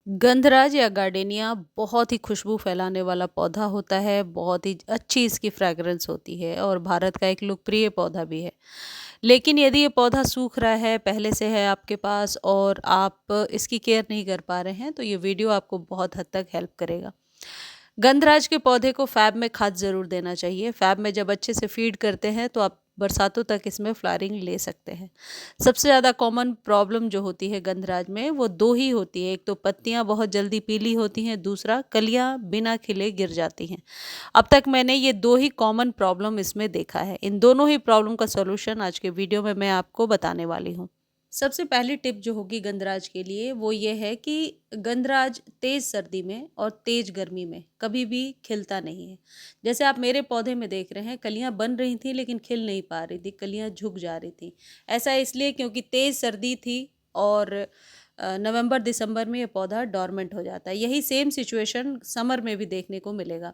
गंधराज या गार्डेनिया बहुत ही खुशबू फैलाने वाला पौधा होता है, बहुत ही अच्छी इसकी फ्रेग्रेंस होती है और भारत का एक लोकप्रिय पौधा भी है। लेकिन यदि ये पौधा सूख रहा है, पहले से है आपके पास और आप इसकी केयर नहीं कर पा रहे हैं, तो ये वीडियो आपको बहुत हद तक हेल्प करेगा। गंधराज के पौधे को फैब में खाद ज़रूर देना चाहिए। फैब में जब अच्छे से फीड करते हैं तो आप बरसातों तक इसमें फ्लावरिंग ले सकते हैं। सबसे ज़्यादा कॉमन प्रॉब्लम जो होती है गंधराज में वो 2 ही होती है। एक तो पत्तियाँ बहुत जल्दी पीली होती हैं, दूसरा कलियाँ बिना खिले गिर जाती हैं। अब तक मैंने ये 2 ही कॉमन प्रॉब्लम इसमें देखा है। इन दोनों ही प्रॉब्लम का सॉल्यूशन आज के वीडियो में मैं आपको बताने वाली हूँ। सबसे पहली टिप जो होगी गंधराज के लिए वो ये है कि गंधराज तेज़ सर्दी में और तेज़ गर्मी में कभी भी खिलता नहीं है। जैसे आप मेरे पौधे में देख रहे हैं, कलियां बन रही थी लेकिन खिल नहीं पा रही थी, कलियां झुक जा रही थी। ऐसा इसलिए क्योंकि तेज़ सर्दी थी और नवंबर दिसंबर में ये पौधा डॉर्मेंट हो जाता है। यही सेम सिचुएशन समर में भी देखने को मिलेगा।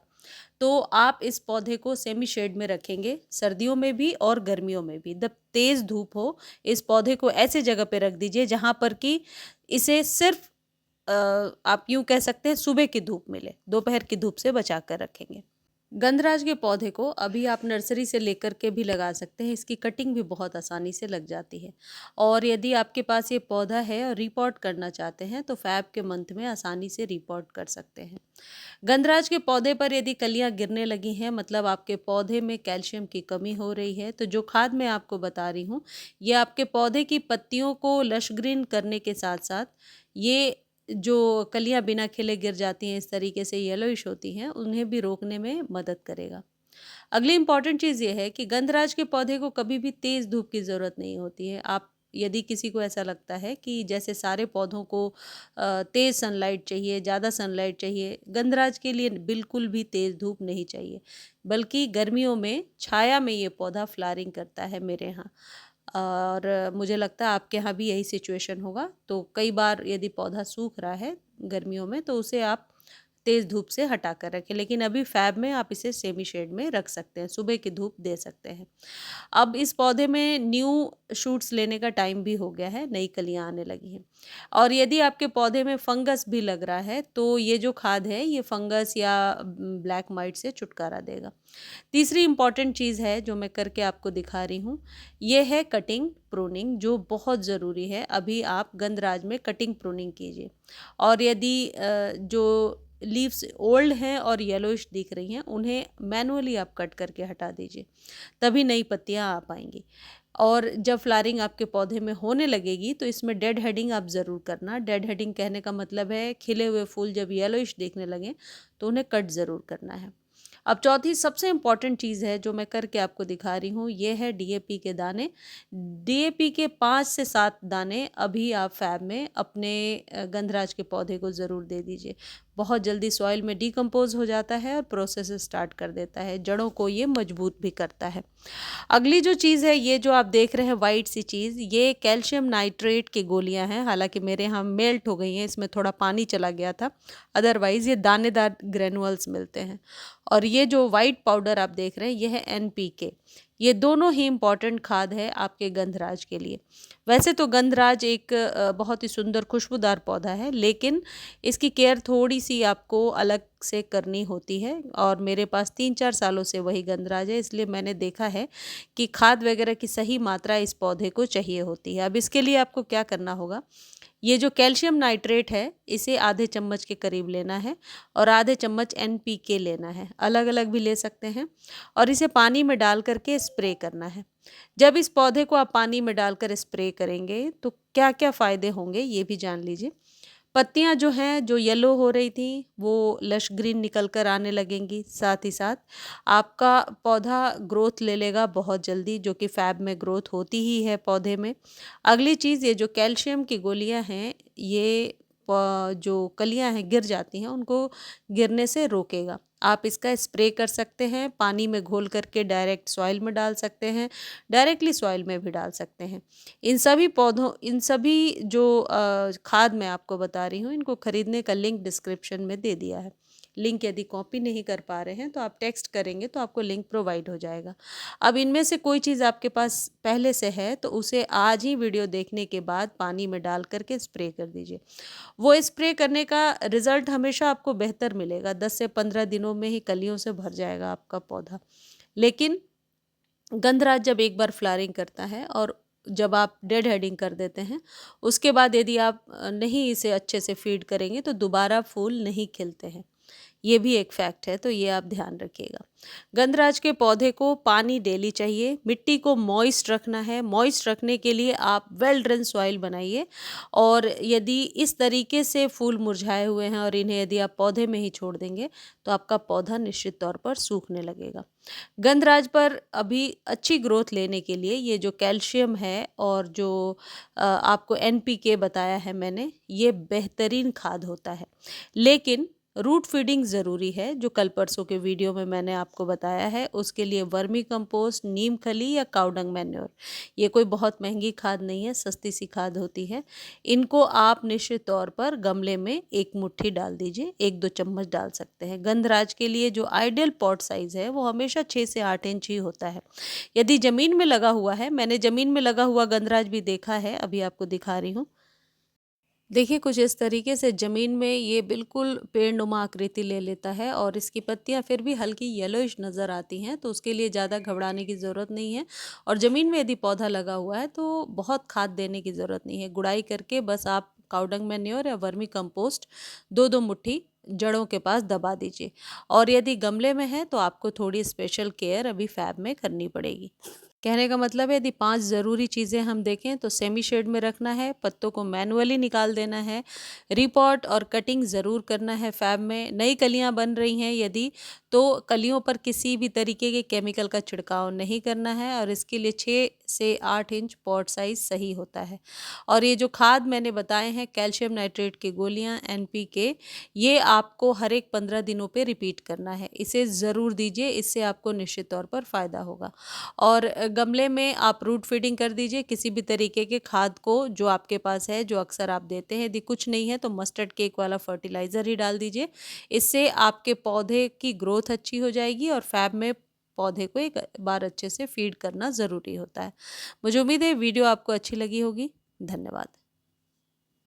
तो आप इस पौधे को सेमी शेड में रखेंगे, सर्दियों में भी और गर्मियों में भी। जब तेज़ धूप हो, इस पौधे को ऐसे जगह पे रख दीजिए जहाँ पर कि इसे सिर्फ आप यूँ कह सकते हैं सुबह की धूप मिले, दोपहर की धूप से बचा कर रखेंगे। गंधराज के पौधे को अभी आप नर्सरी से लेकर के भी लगा सकते हैं। इसकी कटिंग भी बहुत आसानी से लग जाती है और यदि आपके पास ये पौधा है और रिपॉट करना चाहते हैं तो फैब के मंथ में आसानी से रिपॉट कर सकते हैं। गंधराज के पौधे पर यदि कलियां गिरने लगी हैं, मतलब आपके पौधे में कैल्शियम की कमी हो रही है, तो जो खाद मैं आपको बता रही हूँ ये आपके पौधे की पत्तियों को लश ग्रीन करने के साथ साथ ये जो कलियां बिना खिले गिर जाती हैं, इस तरीके से येलोइश होती हैं, उन्हें भी रोकने में मदद करेगा। अगली इंपॉर्टेंट चीज़ ये है कि गंधराज के पौधे को कभी भी तेज़ धूप की ज़रूरत नहीं होती है। आप यदि किसी को ऐसा लगता है कि जैसे सारे पौधों को तेज़ सनलाइट चाहिए, ज़्यादा सनलाइट चाहिए, गंधराज के लिए बिल्कुल भी तेज़ धूप नहीं चाहिए। बल्कि गर्मियों में छाया में ये पौधा फ्लावरिंग करता है मेरे यहाँ। और मुझे लगता है आपके यहाँ भी यही सिचुएशन होगा। तो कई बार यदि पौधा सूख रहा है गर्मियों में तो उसे आप तेज़ धूप से हटा कर रखें, लेकिन अभी फैब में आप इसे सेमी शेड में रख सकते हैं, सुबह की धूप दे सकते हैं। अब इस पौधे में न्यू शूट्स लेने का टाइम भी हो गया है, नई कलियां आने लगी हैं। और यदि आपके पौधे में फंगस भी लग रहा है तो ये जो खाद है ये फंगस या ब्लैक माइट से छुटकारा देगा। तीसरी इंपॉर्टेंट चीज़ है जो मैं करके आपको दिखा रही हूँ, ये है कटिंग प्रूनिंग, जो बहुत ज़रूरी है। अभी आप गंधराज में कटिंग प्रूनिंग कीजिए और यदि जो लीव्स ओल्ड हैं और येलोइश दिख रही हैं उन्हें मैनुअली आप कट करके हटा दीजिए, तभी नई पत्तियां आ पाएंगी। और जब फ्लावरिंग आपके पौधे में होने लगेगी तो इसमें डेड हेडिंग आप ज़रूर करना। डेड हेडिंग कहने का मतलब है खिले हुए फूल जब येलोइश दिखने लगें तो उन्हें कट ज़रूर करना है। अब चौथी सबसे इम्पॉर्टेंट चीज़ है जो मैं करके आपको दिखा रही हूँ, ये है डीएपी के दाने। डीएपी के 5 से 7 दाने अभी आप फैब में अपने गंधराज के पौधे को ज़रूर दे दीजिए। बहुत जल्दी सॉइल में डिकम्पोज हो जाता है और प्रोसेस स्टार्ट कर देता है, जड़ों को ये मजबूत भी करता है। अगली जो चीज़ है, ये जो आप देख रहे हैं वाइट सी चीज़, ये कैल्शियम नाइट्रेट की गोलियां हैं। हालांकि मेरे यहाँ मेल्ट हो गई हैं, इसमें थोड़ा पानी चला गया था, अदरवाइज़ ये दानेदार ग्रेनुअल्स मिलते हैं। और ये जो वाइट पाउडर आप देख रहे हैं ये है एनपीके। ये दोनों ही इम्पॉर्टेंट खाद है आपके गंधराज के लिए। वैसे तो गंधराज एक बहुत ही सुंदर खुशबूदार पौधा है, लेकिन इसकी केयर थोड़ी सी आपको अलग से करनी होती है और मेरे पास 3-4 सालों से वही गंधराज है, इसलिए मैंने देखा है कि खाद वगैरह की सही मात्रा इस पौधे को चाहिए होती है। अब इसके लिए आपको क्या करना होगा, ये जो कैल्शियम नाइट्रेट है इसे आधे चम्मच के करीब लेना है और आधे चम्मच एनपीके लेना है, अलग अलग भी ले सकते हैं। और इसे पानी में डाल करके स्प्रे करना है। जब इस पौधे को आप पानी में डालकर स्प्रे करेंगे तो क्या क्या फ़ायदे होंगे ये भी जान लीजिए। पत्तियां जो हैं जो येलो हो रही थी वो लश ग्रीन निकल कर आने लगेंगी। साथ ही साथ आपका पौधा ग्रोथ ले लेगा बहुत जल्दी, जो कि फैब में ग्रोथ होती ही है पौधे में। अगली चीज़, ये जो कैल्शियम की गोलियां हैं ये जो कलियां हैं गिर जाती हैं उनको गिरने से रोकेगा। आप इसका स्प्रे कर सकते हैं, पानी में घोल करके डायरेक्ट सॉइल में डाल सकते हैं, डायरेक्टली सॉइल में भी डाल सकते हैं। इन सभी जो खाद मैं आपको बता रही हूँ इनको खरीदने का लिंक डिस्क्रिप्शन में दे दिया है। लिंक यदि कॉपी नहीं कर पा रहे हैं तो आप टेक्स्ट करेंगे तो आपको लिंक प्रोवाइड हो जाएगा। अब इनमें से कोई चीज़ आपके पास पहले से है तो उसे आज ही वीडियो देखने के बाद पानी में डाल करके स्प्रे कर दीजिए। वो स्प्रे करने का रिज़ल्ट हमेशा आपको बेहतर मिलेगा, 10 से 15 दिनों में ही कलियों से भर जाएगा आपका पौधा। लेकिन गंधराज जब एक बार फ्लावरिंग करता है और जब आप डेड हेडिंग कर देते हैं, उसके बाद यदि आप नहीं इसे अच्छे से फीड करेंगे तो दोबारा फूल नहीं खिलते हैं। ये भी एक फैक्ट है, तो ये आप ध्यान रखिएगा। गंधराज के पौधे को पानी डेली चाहिए, मिट्टी को मॉइस्ट रखना है। मॉइस्ट रखने के लिए आप वेल ड्रेन सॉइल बनाइए, और यदि इस तरीके से फूल मुरझाए हुए हैं और इन्हें यदि आप पौधे में ही छोड़ देंगे तो आपका पौधा निश्चित तौर पर सूखने लगेगा। गंधराज पर अभी अच्छी ग्रोथ लेने के लिए ये जो कैल्शियम है और जो आपको एनपीके बताया है मैंने, ये बेहतरीन खाद होता है। लेकिन रूट फीडिंग ज़रूरी है, जो कल परसों के वीडियो में मैंने आपको बताया है। उसके लिए वर्मी कंपोस्ट, नीम खली या काउडंग मैन्योर, ये कोई बहुत महंगी खाद नहीं है, सस्ती सी खाद होती है। इनको आप निश्चित तौर पर गमले में एक मुट्ठी डाल दीजिए, 1-2 चम्मच डाल सकते हैं। गंधराज के लिए जो आइडियल पॉट साइज़ है वो हमेशा 6 से 8 इंच ही होता है। यदि ज़मीन में लगा हुआ है, मैंने ज़मीन में लगा हुआ गंधराज भी देखा है, अभी आपको दिखा रही हूँ। देखिए कुछ इस तरीके से ज़मीन में ये बिल्कुल पेड़नुमा आकृति ले लेता है, और इसकी पत्तियां फिर भी हल्की येलोइश नज़र आती हैं, तो उसके लिए ज़्यादा घबराने की ज़रूरत नहीं है। और ज़मीन में यदि पौधा लगा हुआ है तो बहुत खाद देने की ज़रूरत नहीं है। गुड़ाई करके बस आप काउडंग मैन्योर या वर्मी कंपोस्ट 2-2 मुट्ठी जड़ों के पास दबा दीजिए। और यदि गमले में है तो आपको थोड़ी स्पेशल केयर अभी फैब में करनी पड़ेगी। कहने का मतलब है, यदि 5 ज़रूरी चीज़ें हम देखें तो सेमी शेड में रखना है, पत्तों को मैनुअली निकाल देना है, रिपॉट और कटिंग ज़रूर करना है फैब में। नई कलियां बन रही हैं यदि, तो कलियों पर किसी भी तरीके के केमिकल का छिड़काव नहीं करना है, और इसके लिए 6 से 8 इंच पॉट साइज़ सही होता है। और ये जो खाद मैंने बताए हैं, कैल्शियम नाइट्रेट की गोलियां, एनपीके, ये आपको हर एक 15 दिनों पे रिपीट करना है। इसे ज़रूर दीजिए, इससे आपको निश्चित तौर पर फ़ायदा होगा। और गमले में आप रूट फीडिंग कर दीजिए किसी भी तरीके के खाद को जो आपके पास है, जो अक्सर आप देते हैं। यदि कुछ नहीं है तो मस्टर्ड केक वाला फर्टिलाइज़र ही डाल दीजिए। इससे आपके पौधे की ग्रोथ अच्छी हो जाएगी, और फैब में पौधे को एक बार अच्छे से फीड करना ज़रूरी होता है। मुझे उम्मीद है वीडियो आपको अच्छी लगी होगी। धन्यवाद।